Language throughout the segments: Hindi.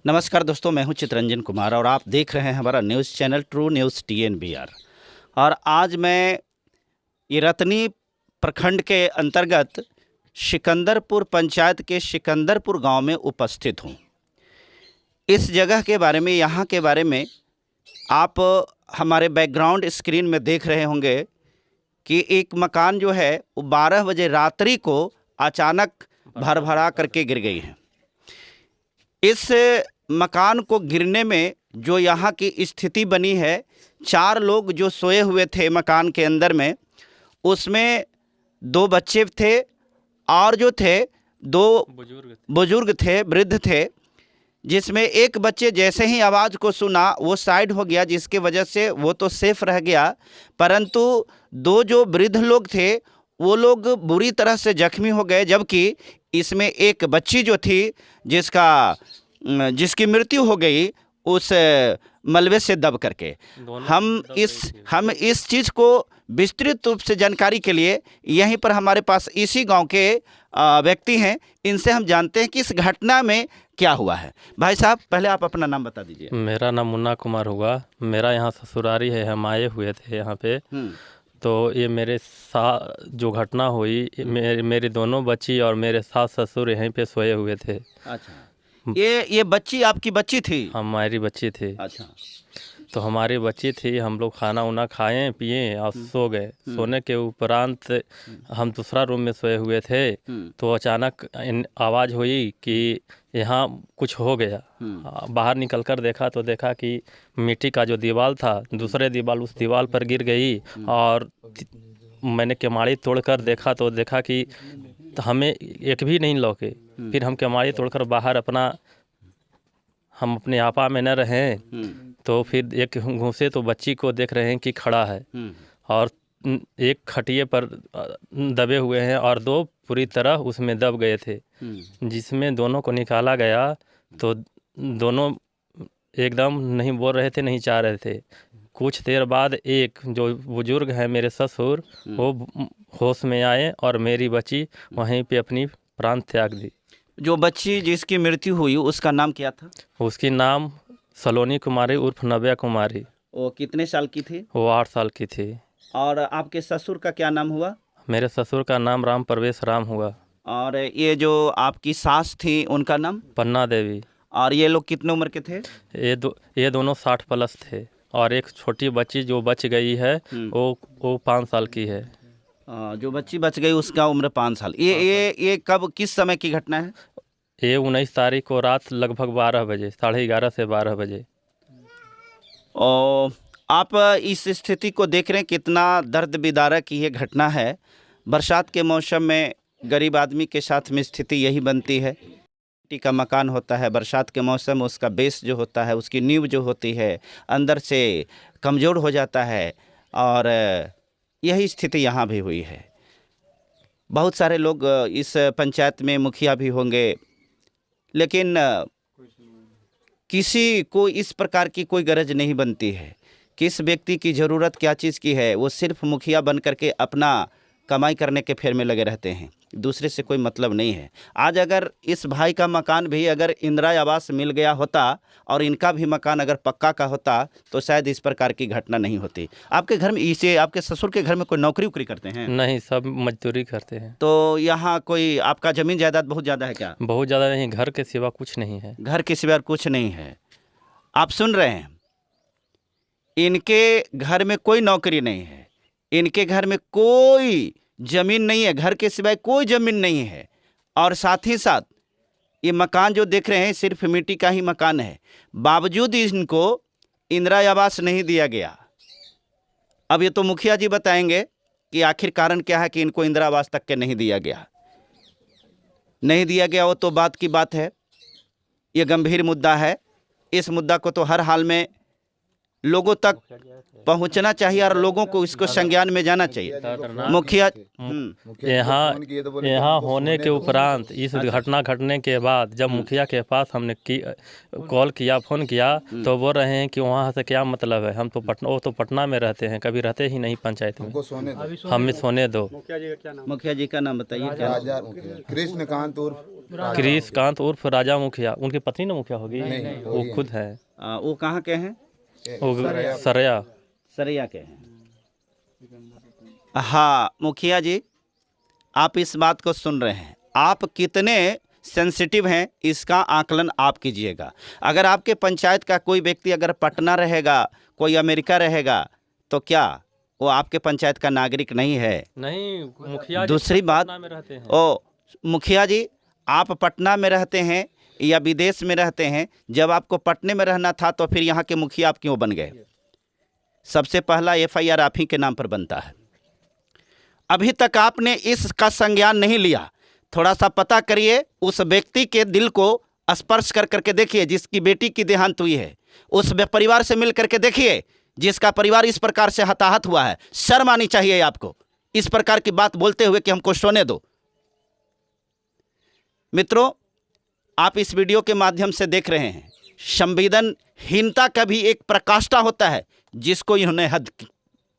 नमस्कार दोस्तों, मैं हूं चितरंजन कुमार और आप देख रहे हैं हमारा news channel true news TNBR। और आज मैं ये रतनी प्रखंड के अंतर्गत सिकंदरपुर पंचायत के सिकंदरपुर गांव में उपस्थित हूं। इस जगह के बारे में, यहाँ के बारे में आप हमारे बैकग्राउंड स्क्रीन में देख रहे होंगे कि एक मकान जो है वो 12 बजे रात्रि को अचानक भरभरा करके गिर गई है। इस मकान को गिरने में जो यहाँ की स्थिति बनी है, 4 लोग जो सोए हुए थे मकान के अंदर में, उसमें 2 बच्चे थे और जो थे 2 बुजुर्ग थे, वृद्ध थे, जिसमें एक बच्चे जैसे ही आवाज़ को सुना वो साइड हो गया, जिसके वजह से वो तो सेफ रह गया, परंतु 2 जो वृद्ध लोग थे वो लोग बुरी तरह से जख्मी हो गए। जबकि इसमें एक बच्ची जो थी जिसकी मृत्यु हो गई उस मलबे से दब करके। हम इस चीज़ को विस्तृत रूप से जानकारी के लिए यहीं पर हमारे पास इसी गांव के व्यक्ति हैं, इनसे हम जानते हैं कि इस घटना में क्या हुआ है। भाई साहब, पहले आप अपना नाम बता दीजिए। मेरा नाम मुन्ना कुमार हुआ। मेरा यहाँ ससुरारी है, हम आए हुए थे यहाँ पे। तो ये मेरे साथ जो घटना हुई, मेरी दोनों बच्ची और मेरे सास ससुर यहीं पे सोए हुए थे। अच्छा, ये बच्ची आपकी बच्ची थी? हमारी बच्ची थी। अच्छा। तो हमारी बच्ची थी, हम लोग खाना उना खाए पिए और सो गए। सोने के उपरांत हम दूसरा रूम में सोए हुए थे, तो अचानक आवाज़ हुई कि यहाँ कुछ हो गया। बाहर निकलकर देखा तो देखा कि मिट्टी का जो दीवार था, दूसरे दीवार उस दीवार पर गिर गई। और मैंने केमाड़ी तोड़कर देखा तो देखा कि हमें एक भी नहीं लौके। फिर हम केमाड़ी तोड़कर बाहर हम अपने आपा में न रहें, तो फिर एक घूसे तो बच्ची को देख रहे हैं कि खड़ा है और एक खटिए पर दबे हुए हैं और 2 पूरी तरह उसमें दब गए थे। जिसमें दोनों को निकाला गया तो दोनों एकदम नहीं बोल रहे थे, नहीं चाह रहे थे। कुछ देर बाद एक जो बुजुर्ग है मेरे ससुर, वो होश में आए और मेरी बच्ची वहीं पे अपनी प्राण त्याग दी। जो बच्ची जिसकी मृत्यु हुई उसका नाम क्या था? उसकी नाम सलोनी कुमारी उर्फ नव्या कुमारी। वो कितने साल की थी? वो 8 साल की थी। और आपके ससुर का क्या नाम हुआ? मेरे ससुर का नाम राम प्रवेश राम हुआ। और ये जो आपकी सास थी उनका नाम? पन्ना देवी। और ये लोग कितने उम्र के थे? ये दोनों 60 प्लस थे। और एक छोटी बच्ची जो बच गई है वो 5 साल की है। जो बच्ची बच गई उसका उम्र 5 साल। ये कब, किस समय की घटना है? ये 19 तारीख को रात लगभग 12 बजे, 11:30 से 12 बजे। और आप इस स्थिति को देख रहे हैं, कितना दर्द विदारक ये घटना है। बरसात के मौसम में गरीब आदमी के साथ में स्थिति यही बनती है। मिट्टी का मकान होता है, बरसात के मौसम में उसका बेस जो होता है, उसकी नींव जो होती है, अंदर से कमज़ोर हो जाता है। और यही स्थिति यहाँ भी हुई है। बहुत सारे लोग इस पंचायत में मुखिया भी होंगे, लेकिन किसी को इस प्रकार की कोई गरज नहीं बनती है। किस व्यक्ति की ज़रूरत क्या चीज़ की है, वो सिर्फ मुखिया बन करके अपना कमाई करने के फेर में लगे रहते हैं, दूसरे से कोई मतलब नहीं है। आज अगर इस भाई का मकान भी अगर इंदिरा आवास मिल गया होता और इनका भी मकान अगर पक्का का होता तो शायद इस प्रकार की घटना नहीं होती। आपके घर में आपके ससुर के घर में कोई नौकरी उकरी करते हैं? नहीं, सब मजदूरी करते हैं। तो यहाँ कोई आपका ज़मीन जायदाद बहुत ज़्यादा है क्या? बहुत ज़्यादा नहीं, घर के सिवा कुछ नहीं है। घर के सिवा कुछ नहीं है। आप सुन रहे हैं, इनके घर में कोई नौकरी नहीं है, इनके घर में कोई ज़मीन नहीं है, घर के सिवाय कोई ज़मीन नहीं है। और साथ ही साथ ये मकान जो देख रहे हैं सिर्फ मिट्टी का ही मकान है, बावजूद इनको इंदिरा आवास नहीं दिया गया। अब ये तो मुखिया जी बताएंगे कि आखिर कारण क्या है कि इनको इंदिरा आवास तक के नहीं दिया गया। वो तो बात की बात है, ये गंभीर मुद्दा है। इस मुद्दा को तो हर हाल में लोगों तक पहुंचना चाहिए और लोगों को इसको संज्ञान में जाना चाहिए। मुखिया यहाँ होने के उपरांत इस घटना घटने के बाद जब मुखिया के पास हमने कॉल किया, फ़ोन किया, तो बोल रहे हैं कि वहाँ से क्या मतलब है, हम तो पटना, वो तो पटना में रहते हैं, कभी रहते ही नहीं पंचायत में, हमें सोने दो। मुखिया जी का नाम बताइए। कृष्णकांत उर्फ राजा मुखिया, उनकी पत्नी ना मुखिया होगी, वो खुद है। वो कहाँ के हैं? वो सरैया के हैं। हाँ मुखिया जी, आप इस बात को सुन रहे हैं, आप कितने सेंसिटिव हैं इसका आकलन आप कीजिएगा। अगर आपके पंचायत का कोई व्यक्ति अगर पटना रहेगा, कोई अमेरिका रहेगा, तो क्या वो आपके पंचायत का नागरिक नहीं है? नहीं, मुखिया दूसरी बात, में रहते हैं। ओ मुखिया जी, आप पटना में रहते हैं या विदेश में रहते हैं, जब आपको पटने में रहना था तो फिर यहाँ के मुखिया आप क्यों बन गए? सबसे पहला FIR आप ही के नाम पर बनता है। अभी तक आपने इसका संज्ञान नहीं लिया। थोड़ा सा पता करिए, उस व्यक्ति के दिल को स्पर्श कर करके देखिए जिसकी बेटी की देहांत हुई है, उस परिवार से मिल करके देखिए जिसका परिवार इस प्रकार से हताहत हुआ है। शर्म आनी चाहिए आपको इस प्रकार की बात बोलते हुए कि हमको सोने दो। मित्रों, आप इस वीडियो के माध्यम से देख रहे हैं, संवेदनहीनता का भी एक प्रकाष्ठा होता है जिसको इन्होंने हद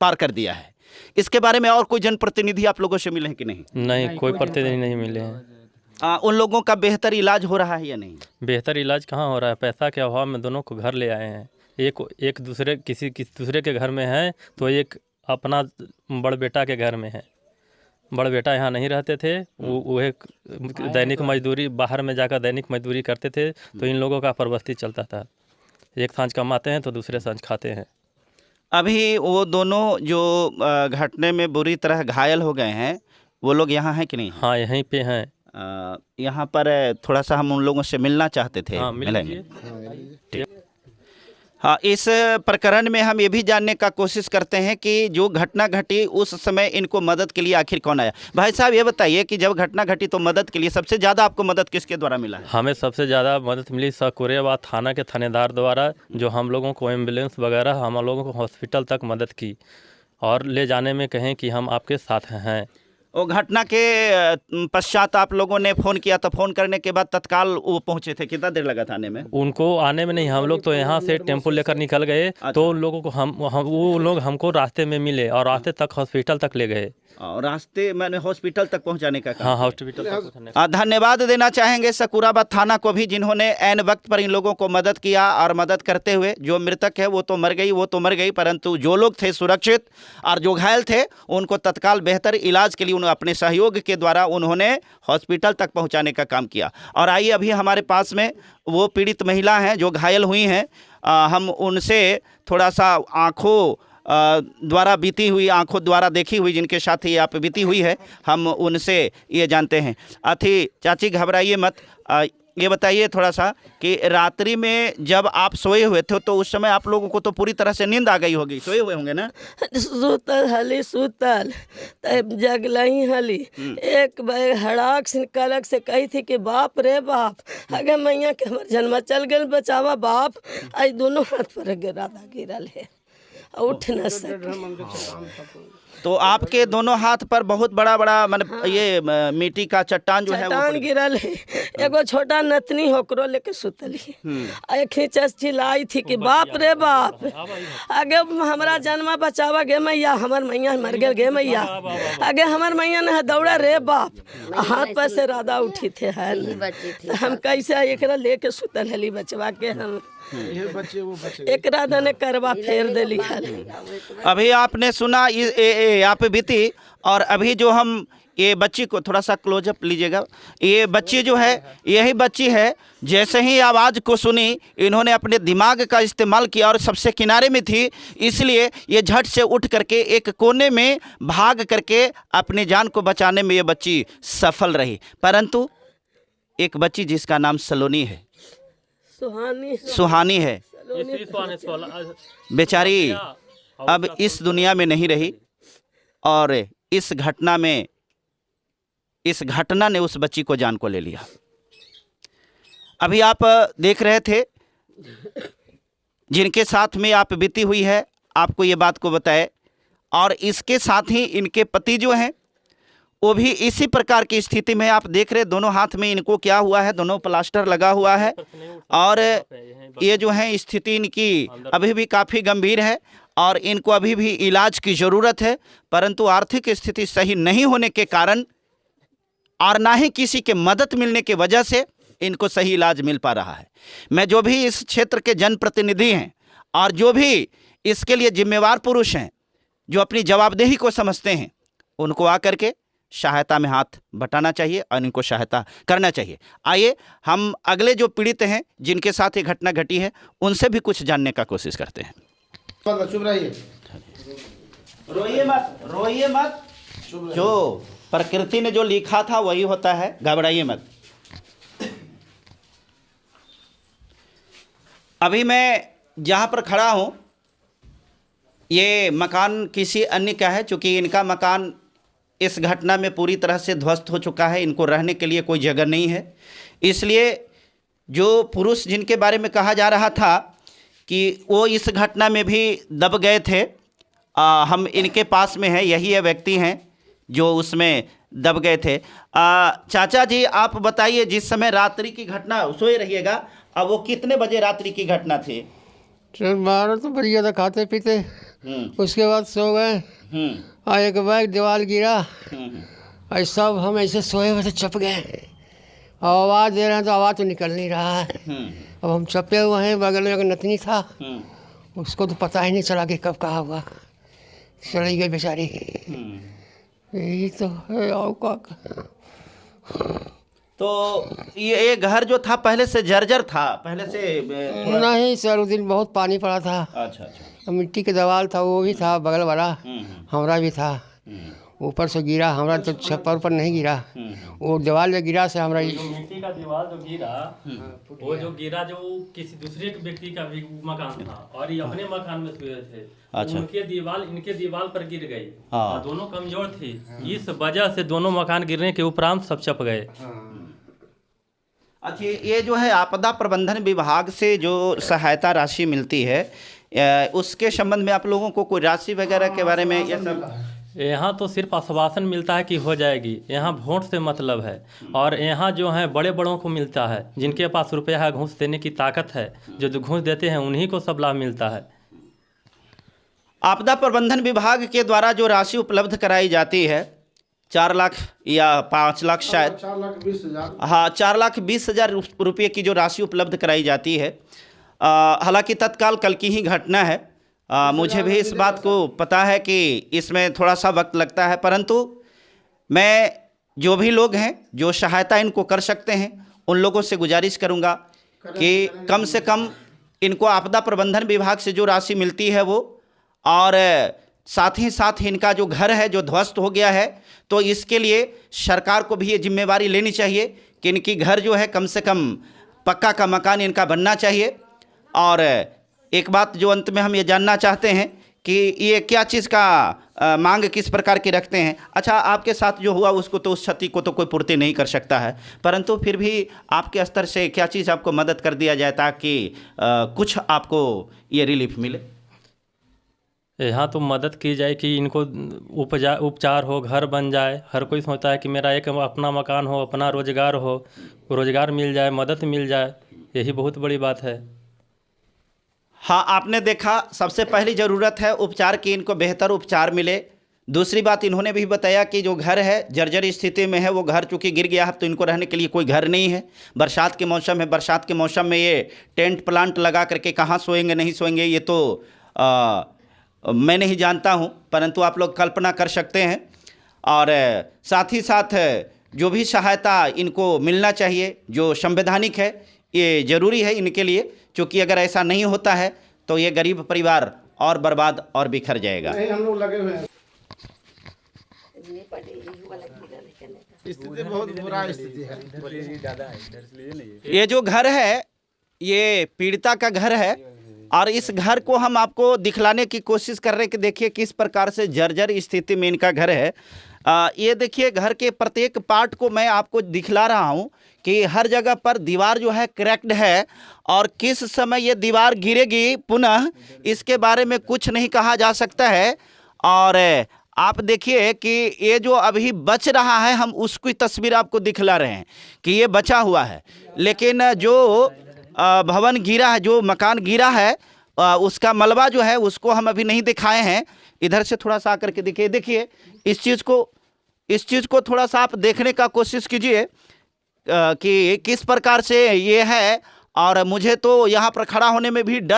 पार कर दिया है। इसके बारे में और कोई जनप्रतिनिधि आप लोगों से मिले हैं कि नहीं? नहीं, कोई प्रतिनिधि नहीं मिले हैं। उन लोगों का बेहतर इलाज हो रहा है या नहीं? बेहतर इलाज कहाँ हो रहा है, पैसा के अभाव में दोनों को घर ले आए हैं। एक दूसरे किसी दूसरे के घर में है, तो एक अपना बड़ बेटा के घर में है। बड़ बेटा यहाँ नहीं रहते थे, वो एक दैनिक मजदूरी, बाहर में जाकर दैनिक मजदूरी करते थे, तो इन लोगों का परबस्ती चलता था। एक सांझ कमाते हैं तो दूसरे सांझ खाते हैं। अभी वो दोनों जो घटने में बुरी तरह घायल हो गए हैं, वो लोग यहाँ हैं कि नहीं? हाँ, यहीं पे हैं। यहाँ पर थोड़ा सा हम उन लोगों से मिलना चाहते थे। हाँ, मिलेंगे। ठीक। हाँ, इस प्रकरण में हम ये भी जानने का कोशिश करते हैं कि जो घटना घटी उस समय इनको मदद के लिए आखिर कौन आया। भाई साहब, ये बताइए कि जब घटना घटी तो मदद के लिए सबसे ज़्यादा आपको मदद किसके द्वारा मिला है? हमें सबसे ज़्यादा मदद मिली सकुरेबाद थाना के थानेदार द्वारा, जो हम लोगों को एम्बुलेंस वगैरह, हम लोगों को हॉस्पिटल तक मदद की और ले जाने में कहें कि हम आपके साथ हैं। वो घटना के पश्चात आप लोगों ने फ़ोन किया, तो फ़ोन करने के बाद तत्काल वो पहुंचे थे? कितना देर लगा था आने में? उनको आने में नहीं, हम लोग तो यहाँ से टेम्पो लेकर निकल गए। अच्छा। तो उन लोगों को वो लोग हमको रास्ते में मिले और रास्ते तक हॉस्पिटल तक ले गए। और रास्ते मैंने हॉस्पिटल तक पहुंचाने का काम। हाँ, हॉस्पिटल तक पहुंचाने। धन्यवाद देना चाहेंगे सकुराबाद थाना को भी, जिन्होंने ऐन वक्त पर इन लोगों को मदद किया। और मदद करते हुए जो मृतक है वो तो मर गई, परंतु जो लोग थे सुरक्षित और जो घायल थे उनको तत्काल बेहतर इलाज के लिए अपने सहयोग के द्वारा उन्होंने हॉस्पिटल तक पहुंचाने का काम किया। और आइए, अभी हमारे पास में वो पीड़ित महिला हैं जो घायल हुई हैं, हम उनसे थोड़ा सा आँखों द्वारा बीती हुई, आंखों द्वारा देखी हुई, जिनके साथ ये आप बीती हुई है, हम उनसे ये जानते हैं। चाची घबराइए मत, ये बताइए थोड़ा सा कि रात्रि में जब आप सोए हुए थे तो उस समय आप लोगों को तो पूरी तरह से नींद आ गई होगी, सोए हुए होंगे ना? सुतल तब जगल ही हली, एक बार हड़ाक से कलक से कही थी कि बाप रे बाप, अगे मैया के हमर जन्म चल गए, बचावा बाप। आज दोनों हाथ पर गिरल है, उठ न सके। तो आपके दोनों हाथ पर बहुत बड़ा मतलब ये मिट्टी का चट्टान जो है वो गिरल है। एगो छोटा नतनी होकरो लेके सुतली, खींचस चिल्लाई थी कि बाप रे बाप, आगे हमारा जन्मा बचावा गे मैया, हमार मैया मर गए गे मैया, आगे हमार मैया ने दौड़ा रे बाप, हाथ पर से राधा उठी थे। हम कैसे एक लेके सुतल हली बचवा के, हम एक राधा ने करवा फेर दिली। अभी आपने सुना आप बीती, और अभी जो हम ये बच्ची को थोड़ा सा क्लोजअप लीजिएगा, ये बच्ची जो है यही बच्ची है, जैसे ही आवाज़ को सुनी इन्होंने अपने दिमाग का इस्तेमाल किया और सबसे किनारे में थी, इसलिए ये झट से उठ करके एक कोने में भाग करके अपनी जान को बचाने में ये बच्ची सफल रही। परंतु एक बच्ची जिसका नाम सलोनी है, सुहानी है, बेचारी अब इस दुनिया में नहीं रही, और इस घटना ने उस बच्ची को जान को ले लिया। अभी आप देख रहे थे जिनके साथ में आप बीती हुई है आपको ये बात को बताए, और इसके साथ ही इनके पति जो हैं वो भी इसी प्रकार की स्थिति में आप देख रहे, दोनों हाथ में इनको क्या हुआ है, दोनों प्लास्टर लगा हुआ है, और ये जो है स्थिति इनकी अभी भी काफ़ी गंभीर है और इनको अभी भी इलाज की ज़रूरत है, परंतु आर्थिक स्थिति सही नहीं होने के कारण और ना ही किसी के मदद मिलने की वजह से इनको सही इलाज मिल पा रहा है। मैं जो भी इस क्षेत्र के जनप्रतिनिधि हैं और जो भी इसके लिए जिम्मेवार पुरुष हैं, जो अपनी जवाबदेही को समझते हैं, उनको आकर के सहायता में हाथ बटाना चाहिए और इनको सहायता करना चाहिए। आइए हम अगले जो पीड़ित हैं जिनके साथ ये घटना घटी है उनसे भी कुछ जानने का कोशिश करते हैं। चुप रहिए, रोइए मत, रोइए मत, जो प्रकृति ने जो लिखा था वही होता है, घबराइए मत। अभी मैं जहाँ पर खड़ा हूँ ये मकान किसी अन्य का है, चूँकि इनका मकान इस घटना में पूरी तरह से ध्वस्त हो चुका है, इनको रहने के लिए कोई जगह नहीं है। इसलिए जो पुरुष जिनके बारे में कहा जा रहा था कि वो इस घटना में भी दब गए थे, हम इनके पास में हैं, यही ये व्यक्ति हैं जो उसमें दब गए थे। चाचा जी आप बताइए, जिस समय रात्रि की घटना, सोए रहिएगा, अब वो कितने बजे रात्रि की घटना थी? 12 तो बज गया था खाते पीते, उसके बाद सो गए और एक बैग दीवार गिरा और सब हम ऐसे सोए हुए थे, चप गए और आवाज़ दे रहे हैं तो आवाज़ तो निकल नहीं रहा है। अब हम चपे हुए हैं, बगल में एक नतनी था, उसको तो पता ही नहीं चला कि कब कहा हुआ, चली गई बेचारी। यही तो है और का। तो ये घर जो था पहले से जर्जर था, पहले से नहीं सर, उस दिन बहुत पानी पड़ा था। अच्छा अच्छा। मिट्टी के दीवार था वो भी था, बगल वाला हमारा भी था, ऊपर से गिरा, हमारा तो छप्पर पर नहीं गिरा, वो दीवार में गिरा से हमारा। मिट्टी का दीवार जो गिरा, वो जो गिरा जो किसी दूसरे व्यक्ति का भी मकान था और ये अपने मकान में सोए थे। अच्छा। उनके दीवार इनके दीवार पर गिर गई और दोनों कमजोर थी, इस वजह से दोनों मकान गिरने के उपरांत सब चप गए। अच्छा, ये जो है आपदा प्रबंधन विभाग से जो सहायता राशि मिलती है उसके संबंध में आप लोगों को कोई राशि वगैरह के बारे में ये सब? यहाँ तो सिर्फ आश्वासन मिलता है कि हो जाएगी, यहाँ वोट से मतलब है, और यहाँ जो है बड़े बड़ों को मिलता है, जिनके पास रुपया है, घूस देने की ताकत है, जो घूस देते हैं उन्हीं को सब लाभ मिलता है। आपदा प्रबंधन विभाग के द्वारा जो राशि उपलब्ध कराई जाती है 4 लाख या 5 लाख शायद, 4,20,000। हाँ 4,20,000 रुपये की जो राशि उपलब्ध कराई जाती है। हालांकि तत्काल कल की ही घटना है, मुझे भी इस बात को पता है कि इसमें थोड़ा सा वक्त लगता है, परंतु मैं जो भी लोग हैं जो सहायता इनको कर सकते हैं उन लोगों से गुजारिश करूंगा कि कम से कम इनको आपदा प्रबंधन विभाग से जो राशि मिलती है वो, और साथ ही साथ इनका जो घर है जो ध्वस्त हो गया है, तो इसके लिए सरकार को भी ये जिम्मेवारी लेनी चाहिए कि इनकी घर जो है कम से कम पक्का का मकान इनका बनना चाहिए। और एक बात जो अंत में हम ये जानना चाहते हैं कि ये क्या चीज़ का मांग किस प्रकार की रखते हैं। अच्छा, आपके साथ जो हुआ उसको तो, उस क्षति को तो कोई पूर्ति नहीं कर सकता है, परंतु फिर भी आपके स्तर से क्या चीज़ आपको मदद कर दिया जाए ताकि कुछ आपको ये रिलीफ मिले? यहाँ तो मदद की जाए कि इनको उपचार हो, घर बन जाए। हर कोई सोचता है कि मेरा एक अपना मकान हो, अपना रोजगार हो, रोजगार मिल जाए, मदद मिल जाए, यही बहुत बड़ी बात है। हाँ, आपने देखा, सबसे पहली ज़रूरत है उपचार की, इनको बेहतर उपचार मिले। दूसरी बात इन्होंने भी बताया कि जो घर है जर्जर स्थिति में है, वो घर चूँकि गिर गया है तो इनको रहने के लिए कोई घर नहीं है। बरसात के मौसम है, बरसात के मौसम में ये टेंट प्लांट लगा करके कहाँ सोएंगे नहीं सोएंगे ये तो मैं नहीं जानता हूँ, परंतु आप लोग कल्पना कर सकते हैं। और साथ ही साथ जो भी सहायता इनको मिलना चाहिए जो संवैधानिक है, ये ज़रूरी है इनके लिए, क्योंकि अगर ऐसा नहीं होता है तो ये गरीब परिवार और बर्बाद और बिखर जाएगा। हम लोग लगे हुए हैं, स्थिति बहुत बुरा स्थिति है। ये जो घर है ये पीड़िता का घर है और इस घर को हम आपको दिखलाने की कोशिश कर रहे हैं कि देखिए किस प्रकार से जर्जर स्थिति में इनका घर है। ये देखिए घर के प्रत्येक पार्ट को मैं आपको दिखला रहा हूँ कि हर जगह पर दीवार जो है क्रैक्ड है और किस समय ये दीवार गिरेगी पुनः इसके बारे में कुछ नहीं कहा जा सकता है। और आप देखिए कि ये जो अभी बच रहा है, हम उसकी तस्वीर आपको दिखला रहे हैं कि ये बचा हुआ है, लेकिन जो भवन गिरा है, जो मकान गिरा है, उसका मलबा जो है उसको हम अभी नहीं दिखाए हैं। इधर से थोड़ा सा आकर के देखिए इस चीज़ को थोड़ा सा आप देखने का कोशिश कीजिए कि किस प्रकार से ये है। और मुझे तो यहाँ पर खड़ा होने में भी डर